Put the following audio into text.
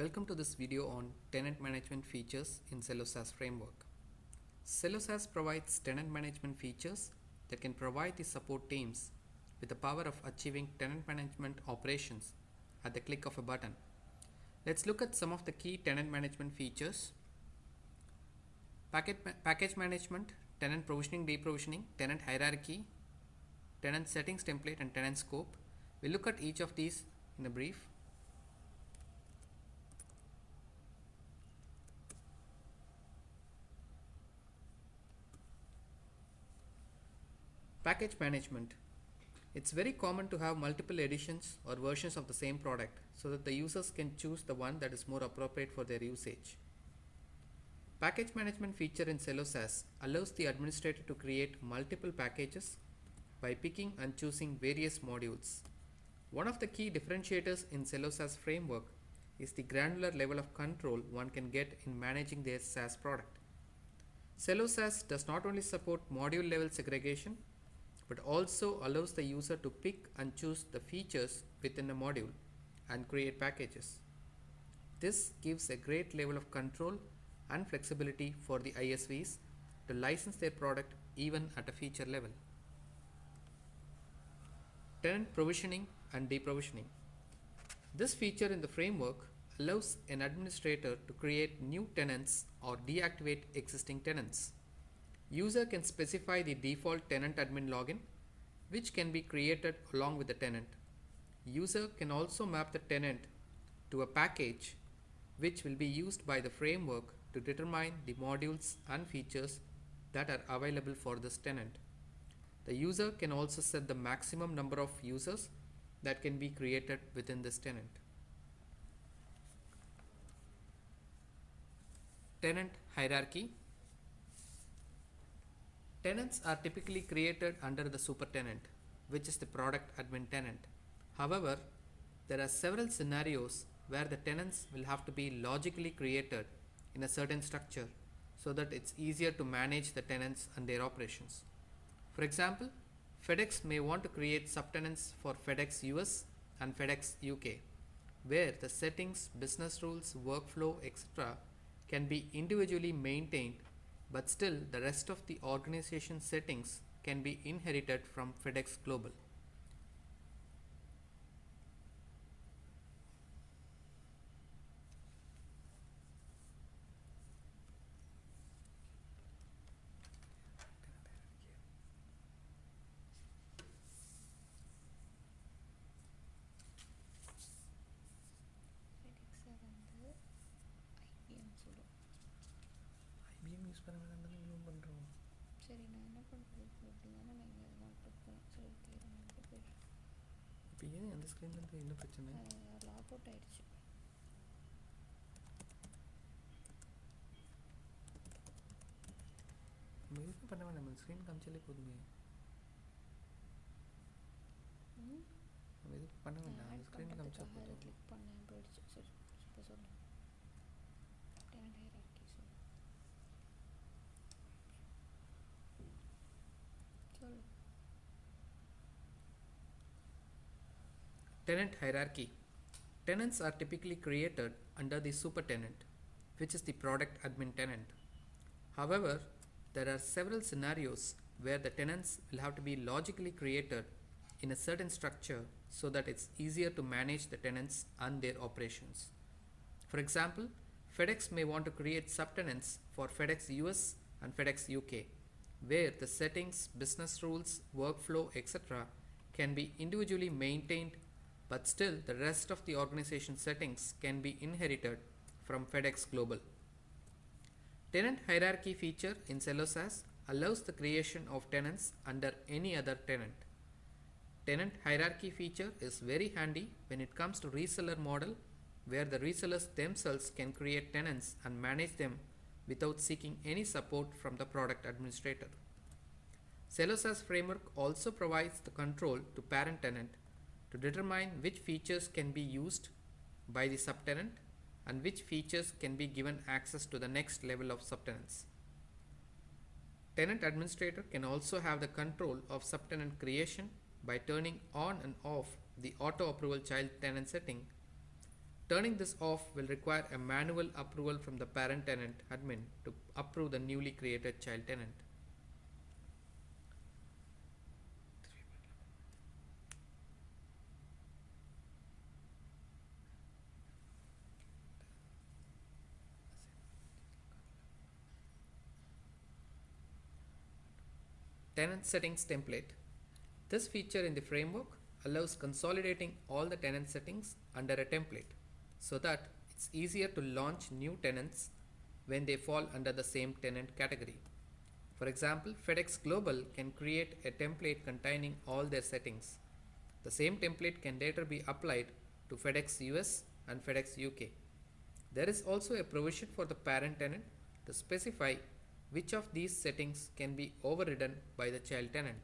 Welcome to this video on tenant management features in CelloSaaS framework. CelloSaaS provides tenant management features that can provide the support teams with the power of achieving tenant management operations at the click of a button. Let's look at some of the key tenant management features. Package management, tenant provisioning, deprovisioning, tenant hierarchy, tenant settings template, and tenant scope. We'll look at each of these in a brief. Package management. It's very common to have multiple editions or versions of the same product so that the users can choose the one that is more appropriate for their usage. Package management feature in CelloSaaS allows the administrator to create multiple packages by picking and choosing various modules. One of the key differentiators in CelloSaaS framework is the granular level of control one can get in managing their SaaS product. CelloSaaS does not only support module level segregation but also allows the user to pick and choose the features within a module and create packages. This gives a great level of control and flexibility for the ISVs to license their product even at a feature level. Tenant provisioning and deprovisioning. This feature in the framework allows an administrator to create new tenants or deactivate existing tenants. User can specify the default tenant admin login, which can be created along with the tenant. User can also map the tenant to a package which will be used by the framework to determine the modules and features that are available for this tenant. The user can also set the maximum number of users that can be created within this tenant. Tenant hierarchy. Tenants are typically created under the supertenant, which is the product admin tenant. However, there are several scenarios where the tenants will have to be logically created in a certain structure so that it's easier to manage the tenants and their operations. For example, FedEx may want to create subtenants for FedEx US and FedEx UK, where the settings, business rules, workflow, etc. can be individually maintained, but still the rest of the organization settings can be inherited from FedEx Global. IBM use பண்ண வேண்டாம் தானே இவ்வளோ பண்ணுறோம். சரி நான் என்ன பண்ணுறது அப்படி தானே நான் இங்கே தான் கொடுக்குறேன். சரி தீரன்ட்டு போயிடுறேன். இப்போ ஏன் அந்த ஸ்க்ரீன்லேருந்து என்ன பிரச்சனை? லாக் அவுட் ஆயிடுச்சு. நம்ம எதுவும் பண்ண வேண்டாம், நம்ம ஸ்க்ரீன் காமிச்சாலே போதுமே. நம்ம எதுவும் பண்ண வேண்டாம், அந்த ஸ்க்ரீன் காமிச்சா போதும். கிளிக் பண்ணேன் போயிடுச்சு. சரி இப்போ சொல்லு. டெனன்ட் ஹையரார்கி சொல்லு. Tenant hierarchy. Tenants are typically created under the supertenant, which is the product admin tenant. However, there are several scenarios where the tenants will have to be logically created in a certain structure so that it's easier to manage the tenants and their operations. For example, FedEx may want to create subtenants for FedEx US and FedEx UK, where the settings, business rules, workflow, etc. can be individually maintained, but still the rest of the organization settings can be inherited from FedEx Global. Tenant hierarchy feature in CelloSaaS allows the creation of tenants under any other tenant. Tenant hierarchy feature is very handy when it comes to reseller model, where the resellers themselves can create tenants and manage them without seeking any support from the product administrator. CelloSaaS framework also provides the control to parent tenant to determine which features can be used by the subtenant and which features can be given access to the next level of subtenants. Tenant administrator can also have the control of subtenant creation by turning on and off the auto approval child tenant setting Turning this off will require a manual approval from the parent tenant admin to approve the newly created child tenant. Tenant settings template. This feature in the framework allows consolidating all the tenant settings under a template so that it's easier to launch new tenants when they fall under the same tenant category. For example, FedEx Global can create a template containing all their settings. The same template can later be applied to FedEx US and FedEx UK. There is also a provision for the parent tenant to specify which of these settings can be overridden by the child tenant.